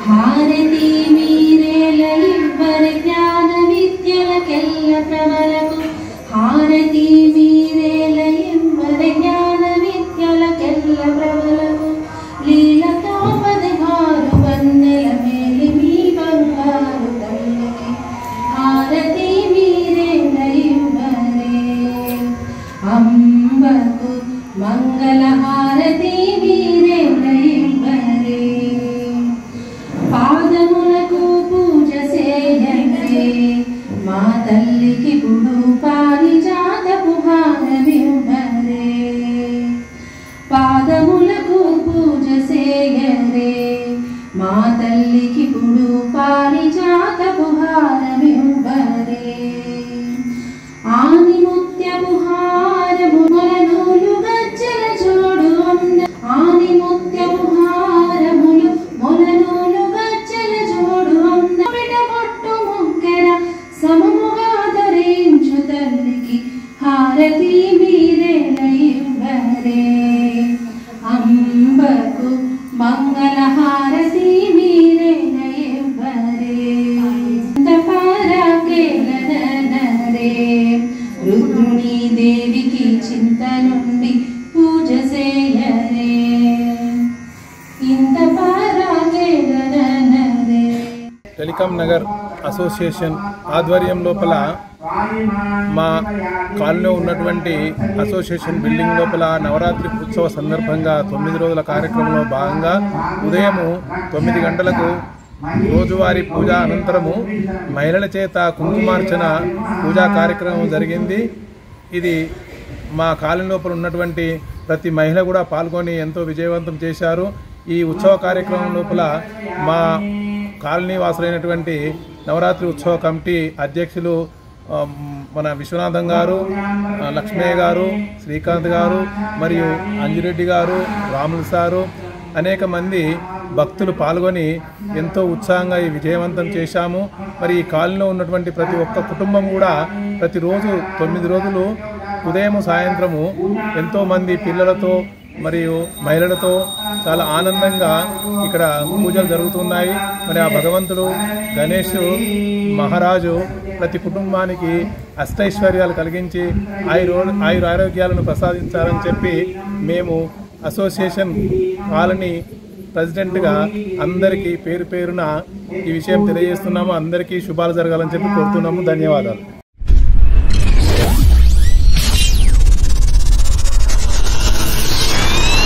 హారతి మీరేల ఇవ్వరి జ్ఞాన విద్యలకెల్ల ప్రబలకు హారతి మీరేల ఇవ్వరి జ్ఞాన విద్యలకెల్ల ప్రబలకు లీలతో పదహారు వన్నెల మేలి మీ బంగారు తల్లికి హారతి మీరేల ఇవ్వరే అంబకు మంగళ హారతి మీరేల ఇవ్వరే పాదములకు పూజ చేయరే మా తల్లికి పుడు పారిజాతపు హారమివ్వరే పాదములకు పూజ చేయరే మా తల్లికి పుడు పారిజాతపు హారమివ్వరే ఆని ముత్యపు హారము మొలనూలు గజ్జల జోడు ఆని ముత్యపు హారములు మొలనూలు గజ్జల జోడు బిడగొట్టు ముక్కెర సమముగా ధరించు తల్లికి హారతి మీరేల ఇవ్వరే అంబకు మంగళ హారతి మీరేల ఇవ్వరే పరాకేలనరే రుద్రుని దేవికి చింత నుండి పూజ చేయరే ఇంత పరాకేలనరే టెలికాం నగర్ అసోసియేషన్ ఆధ్వర్యం లోపల మా కాలనీలో ఉన్నటువంటి అసోసియేషన్ బిల్డింగ్ లోపల నవరాత్రి ఉత్సవ సందర్భంగా 9 రోజుల కార్యక్రమంలో భాగంగా ఉదయం 9 గంటలకు రోజువారీ పూజ అనంతరము మహిళల చేత కుంకుమార్చన పూజా కార్యక్రమం జరిగింది. ఇది మా కాలనీ లోపల ఉన్నటువంటి ప్రతి మహిళ కూడా పాల్గొని ఎంతో విజయవంతం చేశారు. ఈ ఉత్సవ కార్యక్రమం లోపల మా కాలనీ వాసులైనటువంటి నవరాత్రి ఉత్సవ కమిటీ అధ్యక్షులు మన విశ్వనాథం గారు, లక్ష్మయ్య గారు, శ్రీకాంత్ గారు మరియు అంజిరెడ్డి గారు, రాములు సారు అనేక మంది భక్తులు పాల్గొని ఎంతో ఉత్సాహంగా ఈ విజయవంతం చేశాము. మరి ఈ కాలనీలో ఉన్నటువంటి ప్రతి ఒక్క కుటుంబం కూడా ప్రతిరోజు 9 రోజులు ఉదయం సాయంత్రము ఎంతోమంది పిల్లలతో మరియు మహిళలతో చాలా ఆనందంగా ఇక్కడ పూజలు జరుగుతున్నాయి. మరి ఆ భగవంతుడు గణేష్ మహారాజు ప్రతి కుటుంబానికి అష్టైశ్వర్యాలు కలిగించి ఆయురారోగ్యాలను ప్రసాదించాలని చెప్పి మేము అసోసియేషన్ కాలనీ ప్రెసిడెంట్గా అందరికీ పేరు పేరున ఈ విషయం తెలియజేస్తున్నాము. అందరికీ శుభాలు జరగాలని చెప్పి కోరుతున్నాము. ధన్యవాదాలు.